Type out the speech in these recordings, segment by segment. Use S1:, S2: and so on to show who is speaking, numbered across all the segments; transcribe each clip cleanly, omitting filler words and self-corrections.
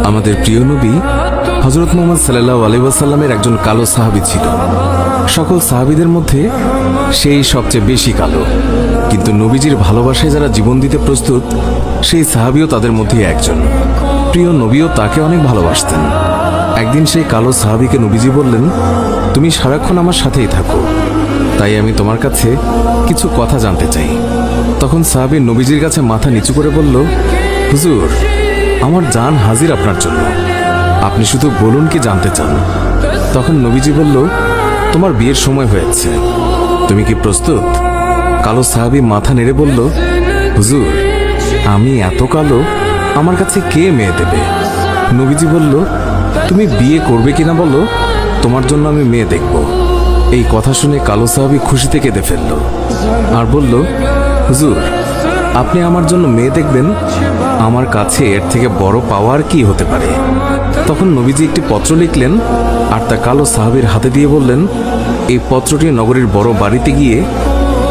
S1: আমাদের প্রিয় নবী হযরত মুহাম্মদ সাল্লাল্লাহু আলাইহি ওয়াসাল্লামের একজন কালো সাহাবী ছিল। সকল সাহাবীদের মধ্যে সেই সবচেয়ে বেশি কালো, কিন্তু নবীজির ভালোবাসায় যারা জীবন দিতে প্রস্তুত সেই সাহাবীও তাদের মধ্যে একজন। প্রিয় নবীও তাকে অনেক ভালোবাসতেন। একদিন সেই কালো সাহাবীকে নবীজি বললেন, তুমি সারাক্ষণ আমার সাথেই থাকো, তাই আমি তোমার কাছে কিছু কথা জানতে চাই। তখন সাহাবী নবীজির কাছে মাথা নিচু করে বলল, হুজুর, আমার জান হাজির আপনার জন্য, আপনি শুধু বলুন কি জানতে চান। তখন নবীজি বলল, তোমার বিয়ের সময় হয়েছে, তুমি কি প্রস্তুত? কালো সাহাবী মাথা নেড়ে বলল, হুজুর, আমি এত কালো, আমার কাছে কে মেয়ে দেবে? নবীজি বলল, তুমি বিয়ে করবে কিনা বলো, তোমার জন্য আমি মেয়ে দেখব। এই কথা শুনে কালো সাহাবী খুশিতে কেঁদে ফেলল আর বলল, হুজুর, আপনি আমার জন্য মেয়ে দেখবেন, আমার কাছে এর থেকে বড় পাওয়ার কি হতে পারে? তখন নবীজি একটি পত্র লিখলেন আর তা কালো সাহাবীর হাতে দিয়ে বললেন, এই পত্রটি নগরীর বড় বাড়িতে গিয়ে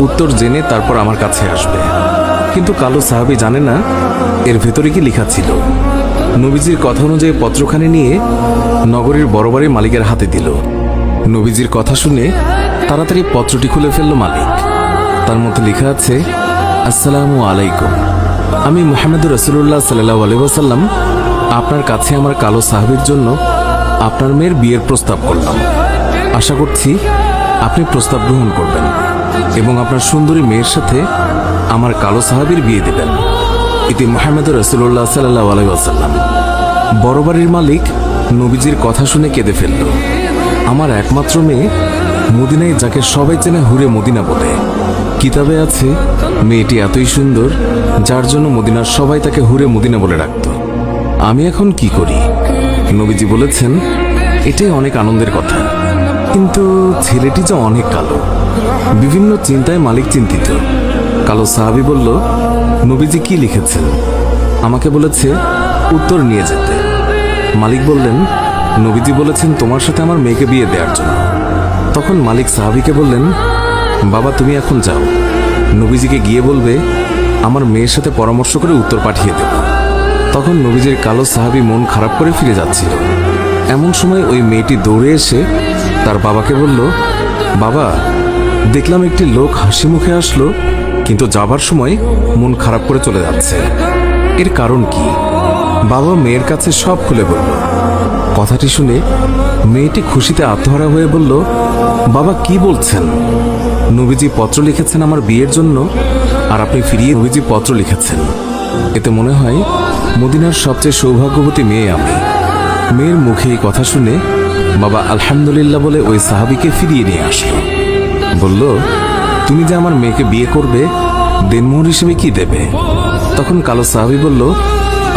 S1: উত্তর জেনে তারপর আমার কাছে আসবে। কিন্তু কালো সাহাবী জানে না এর ভেতরে কি লেখা ছিল। নবীজির কথা অনুযায়ী পত্রখানি নিয়ে নগরীর বড় বাড়ির মালিকের হাতে দিল। নবীজির কথা শুনে তাড়াতাড়ি পত্রটি খুলে ফেলল মালিক। তার মধ্যে লেখা আছে, আসসালামু আলাইকুম, আমি মুহাম্মদুর রাসূলুল্লাহ সাল্লাল্লাহু আলাইহি ওয়াসাল্লাম আপনার কাছে আমার কালো সাহাবীর জন্য আপনার মেয়ের বিয়ের প্রস্তাব করলাম। আশা করছি আপনি প্রস্তাব গ্রহণ করবেন এবং আপনার সুন্দরী মেয়ের সাথে আমার কালো সাহাবীর বিয়ে দেবেন। এতে মুহাম্মদুর রাসূলুল্লাহ সাল্লাল্লাহু আলাইহি ওয়াসাল্লাম। বড় বাড়ির মালিক নবীজির কথা শুনে কেঁদে ফেলল। আমার একমাত্র মেয়ে, মদিনায় যাকে সবাই চেনে হুরে মদিনা বলে। কিতাবে আছে মেয়েটি এতই সুন্দর যার জন্য মদিনার সবাই তাকে হুরে মদিনা বলে ডাকত। আমি এখন কি করি? নবীজি বলেছেন, এটাই অনেক আনন্দের কথা, কিন্তু ছেলেটি যে অনেক কালো। বিভিন্ন চিন্তায় মালিক চিন্তিত। কালো সাহাবী বলল, নবীজি কি লিখেছেন? আমাকে বলেছে উত্তর নিয়ে যেতে। মালিক বললেন, নবীজি বলেছেন তোমার সাথে আমার মেয়েকে বিয়ে দেওয়ার জন্য। তখন মালিক সাহাবীকে বললেন, বাবা, তুমি এখন যাও, নবীজিকে গিয়ে বলবে আমার মেয়ের সাথে পরামর্শ করে উত্তর পাঠিয়ে দেব। তখন নবীজির কালো সাহাবী মন খারাপ করে ফিরে যাচ্ছিল। এমন সময় ওই মেয়েটি দৌড়ে এসে তার বাবাকে বলল, বাবা, দেখলাম একটি লোক হাসি মুখে আসলো, কিন্তু যাবার সময় মন খারাপ করে চলে যাচ্ছে, এর কারণ কি? বাবা মেয়ের কাছে সব খুলে বলল। কথাটি শুনে মেয়েটি খুশিতে আত্মহারা হয়ে বলল, বাবা কি বলছেন? নবীজি পত্র লিখেছেন আমার বিয়ের জন্য, আর আপনি ফিরিয়ে নবীজি পত্র লিখেছেন। এতে মনে হয় মদিনার সবচেয়ে সৌভাগ্যবতী মেয়ে আমি। মেয়ের মুখে এই কথা শুনে বাবা আলহামদুলিল্লাহ বলে ওই সাহাবীকে ফিরিয়ে নিয়ে আসলো। বলল, তুমি যে আমার মেয়েকে বিয়ে করবে, দেনমোহর হিসেবে কি দেবে? তখন কালো সাহাবী বলল,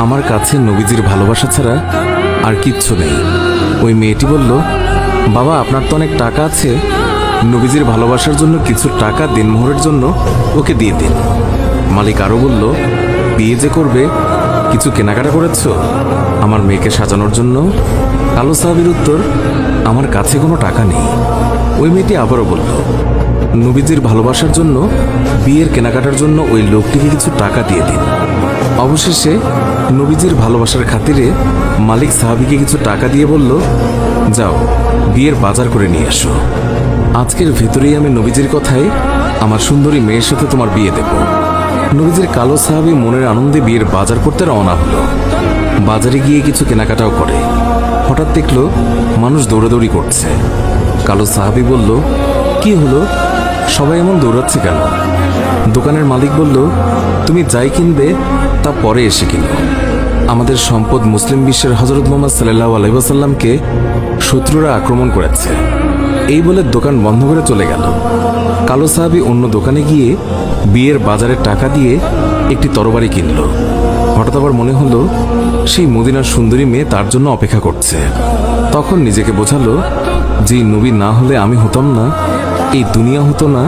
S1: আমার কাছে নবীজির ভালোবাসা ছাড়া আর কিচ্ছু নেই। ওই মেয়েটি বলল, বাবা, আপনার তো অনেক টাকা আছে, নবীজির ভালোবাসার জন্য কিছু টাকা দেনমোহরের জন্য ওকে দিয়ে দিন। মালিক আরো বলল, বিয়ে যে করবে, কিছু কেনাকাটা করেছ আমার মেয়েকে সাজানোর জন্য? কালো সাহাবীর উত্তর, আমার কাছে কোনো টাকা নেই। ওই মেয়েটি আবারও বলল, নবীজির ভালোবাসার জন্য বিয়ের কেনাকাটার জন্য ওই লোকটিকে কিছু টাকা দিয়ে দিন। অবশেষে নবীজির ভালোবাসার খাতিরে মালিক সাহাবীকে কিছু টাকা দিয়ে বলল, যাও বিয়ের বাজার করে নিয়ে এসো। আজকের ভেতরেই আমি নবীজির কথায় আমার সুন্দরী মেয়ের সাথে তোমার বিয়ে দেব। নবীজির কালো সাহাবী মনের আনন্দে বিয়ের বাজার করতে রওনা হলো। বাজারে গিয়ে কিছু কেনাকাটাও করে। হঠাৎ দেখলো মানুষ দৌড়াদৌড়ি করছে। কালো সাহাবী বলল, কি হলো, সবাই এমন দৌড়াচ্ছে কেন? দোকানের মালিক বলল, তুমি যাই কিনবে তা পরে এসে কিনো। আমাদের সম্পদ মুসলিম বিশ্বের হযরত মুহাম্মদ সাল্লাল্লাহু আলাইহি ওয়াসাল্লামকে শত্রুরা আক্রমণ করেছে। এই বলে দোকান বন্ধ করে চলে গেল। কালো সাহাবী অন্য দোকানে গিয়ে বিয়ের বাজারের টাকা দিয়ে একটি তরবারি কিনল। হঠাৎ আবার মনে হলো সেই মদিনার সুন্দরী মেয়ে তার জন্য অপেক্ষা করছে। তখন নিজেকে বোঝালো, যেই নবী না হলে আমি হতাম না, এই দুনিয়া হতো না,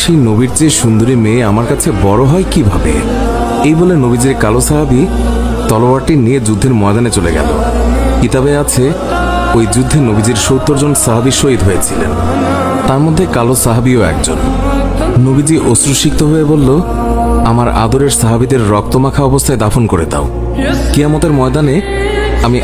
S1: সেই নবীর চেয়ে সুন্দরী মেয়ে আমার কাছে বড় হয় কিভাবে? এই বলে নবীজির কালো সাহাবী তলোয়ারটি নিয়ে যুদ্ধের ময়দানে চলে গেল। কিতাবে আছে ওই যুদ্ধে নবীজির ৭০ জন সাহাবী শহীদ হয়েছিলেন, তার মধ্যে কালো সাহাবীও একজন। নবীজি অশ্রুসিক্ত হয়ে বলল, আমার আদরের সাহাবীদের রক্তমাখা অবস্থায় দাফন করে দাও। কিয়ামতের ময়দানে আমি